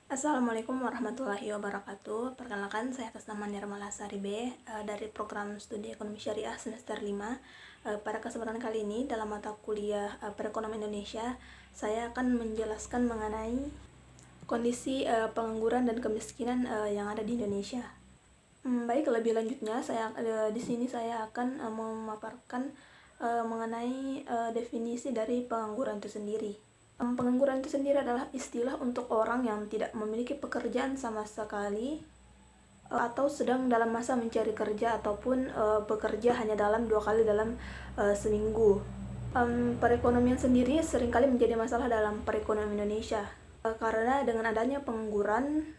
Assalamualaikum warahmatullahi wabarakatuh. Perkenalkan, saya atas nama Nirmala Sari B dari program studi ekonomi syariah semester 5. Pada kesempatan kali ini dalam mata kuliah perekonomian Indonesia, saya akan menjelaskan mengenai kondisi pengangguran dan kemiskinan yang ada di Indonesia. Baik, lebih lanjutnya di sini saya akan memaparkan mengenai definisi dari pengangguran itu sendiri. Pengangguran itu sendiri adalah istilah untuk orang yang tidak memiliki pekerjaan sama sekali atau sedang dalam masa mencari kerja ataupun bekerja hanya dalam 2 kali dalam seminggu. Perekonomian sendiri seringkali menjadi masalah dalam perekonomian Indonesia karena dengan adanya pengangguran,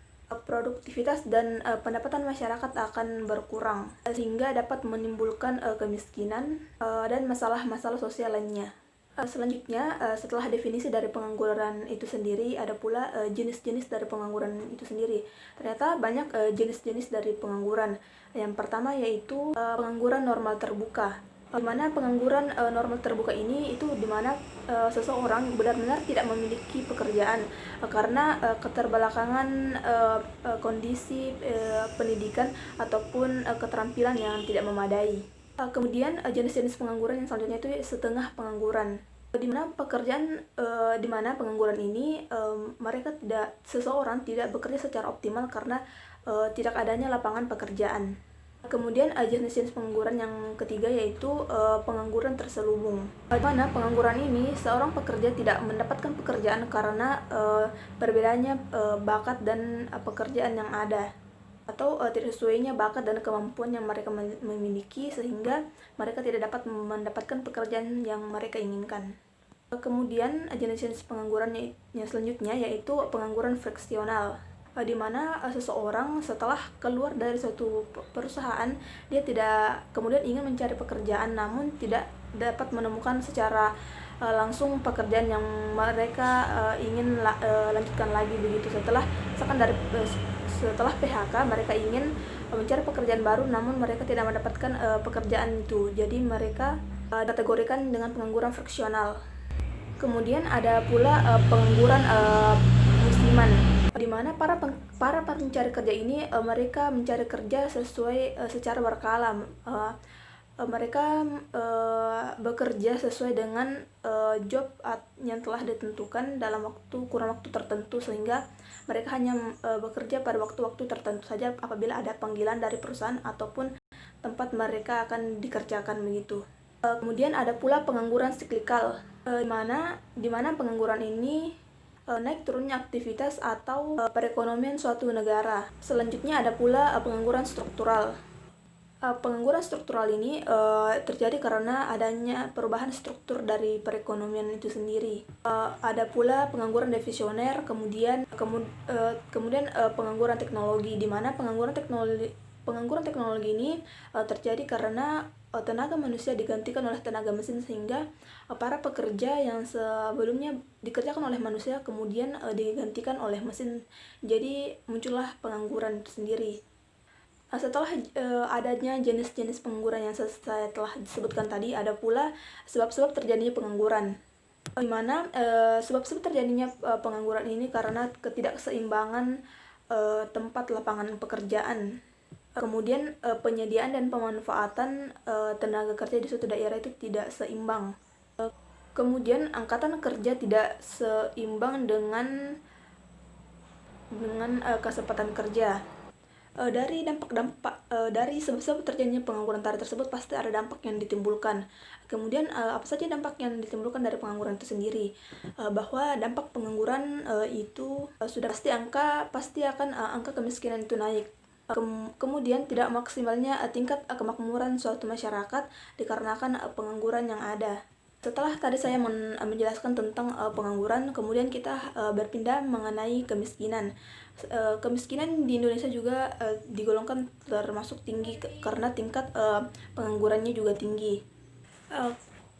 produktivitas dan pendapatan masyarakat akan berkurang sehingga dapat menimbulkan kemiskinan dan masalah-masalah sosial lainnya. Selanjutnya, setelah definisi dari pengangguran itu sendiri, ada pula jenis-jenis dari pengangguran itu sendiri. Ternyata banyak jenis-jenis dari pengangguran. Yang pertama yaitu pengangguran normal terbuka. Di mana pengangguran normal terbuka ini itu di mana seseorang benar-benar tidak memiliki pekerjaan karena keterbelakangan kondisi pendidikan ataupun keterampilan yang tidak memadai. Kemudian jenis-jenis pengangguran yang selanjutnya itu setengah pengangguran, di mana pengangguran ini seseorang tidak bekerja secara optimal karena tidak adanya lapangan pekerjaan. Kemudian jenis-jenis pengangguran yang ketiga yaitu pengangguran terselubung, di mana pengangguran ini seorang pekerja tidak mendapatkan pekerjaan karena berbedanya bakat dan pekerjaan yang ada, atau tidak sesuainya bakat dan kemampuan yang mereka memiliki sehingga mereka tidak dapat mendapatkan pekerjaan yang mereka inginkan. Kemudian jenis-jenis pengangguran yang selanjutnya yaitu pengangguran friksional, di mana seseorang setelah keluar dari suatu perusahaan dia tidak kemudian ingin mencari pekerjaan namun tidak dapat menemukan secara langsung pekerjaan yang mereka ingin lanjutkan lagi begitu. Setelah PHK mereka ingin mencari pekerjaan baru namun mereka tidak mendapatkan pekerjaan itu, jadi mereka kategorikan dengan pengangguran friksional. Kemudian ada pula pengangguran musiman, di mana para pencari kerja ini mereka mencari kerja secara berkala. Mereka bekerja sesuai dengan job yang telah ditentukan dalam kurun waktu tertentu sehingga mereka hanya bekerja pada waktu-waktu tertentu saja apabila ada panggilan dari perusahaan ataupun tempat mereka akan dikerjakan begitu. Kemudian ada pula pengangguran siklikal, di mana pengangguran ini naik turunnya aktivitas atau perekonomian suatu negara. Selanjutnya ada pula pengangguran struktural. Pengangguran struktural ini terjadi karena adanya perubahan struktur dari perekonomian itu sendiri. Ada pula pengangguran deflasioner, kemudian pengangguran teknologi, di mana pengangguran teknologi ini terjadi karena tenaga manusia digantikan oleh tenaga mesin sehingga para pekerja yang sebelumnya dikerjakan oleh manusia kemudian digantikan oleh mesin. Jadi muncullah pengangguran itu sendiri. Setelah adanya jenis-jenis pengangguran yang saya telah disebutkan tadi, ada pula sebab-sebab terjadinya pengangguran, di mana sebab-sebab terjadinya pengangguran ini karena ketidakseimbangan tempat lapangan pekerjaan. Kemudian penyediaan dan pemanfaatan tenaga kerja di suatu daerah itu tidak seimbang. Kemudian angkatan kerja tidak seimbang dengan kesempatan kerja. Dari sebab-sebab terjadinya pengangguran tadi tersebut pasti ada dampak yang ditimbulkan. Kemudian apa saja dampak yang ditimbulkan dari pengangguran itu sendiri? Bahwa dampak pengangguran itu sudah pasti akan angka kemiskinan itu naik. Kemudian tidak maksimalnya tingkat kemakmuran suatu masyarakat dikarenakan pengangguran yang ada. Setelah tadi saya menjelaskan tentang pengangguran, kemudian kita berpindah mengenai kemiskinan. Kemiskinan di Indonesia juga digolongkan termasuk tinggi karena tingkat penganggurannya juga tinggi.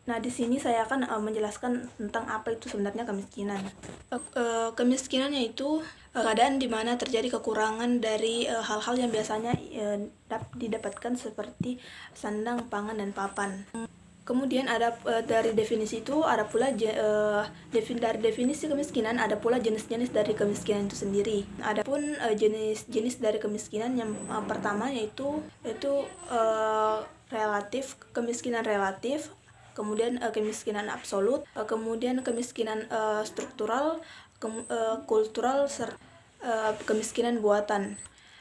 Nah, di sini saya akan menjelaskan tentang apa itu sebenarnya kemiskinan. Kemiskinan yaitu keadaan di mana terjadi kekurangan dari hal-hal yang biasanya didapatkan seperti sandang, pangan, dan papan. Kemudian ada dari definisi itu ada pula dari definisi kemiskinan ada pula jenis-jenis dari kemiskinan itu sendiri. Adapun jenis-jenis dari kemiskinan yang pertama yaitu relatif, kemiskinan relatif, kemudian kemiskinan absolut, kemudian kemiskinan struktural, kultural, kemiskinan buatan.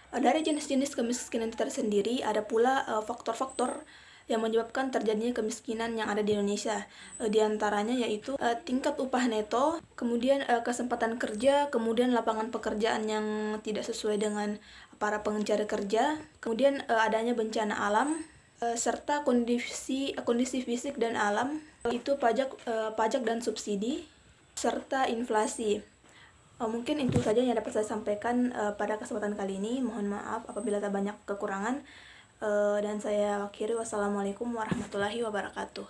Dari jenis-jenis kemiskinan tersendiri ada pula faktor-faktor yang menyebabkan terjadinya kemiskinan yang ada di Indonesia. Di antaranya yaitu tingkat upah neto, kemudian kesempatan kerja, kemudian lapangan pekerjaan yang tidak sesuai dengan para pencari kerja, kemudian adanya bencana alam, serta kondisi fisik dan alam, itu pajak dan subsidi, serta inflasi. Mungkin itu saja yang dapat saya sampaikan pada kesempatan kali ini. Mohon maaf apabila ada banyak kekurangan. Dan saya akhiri, wassalamualaikum warahmatullahi wabarakatuh.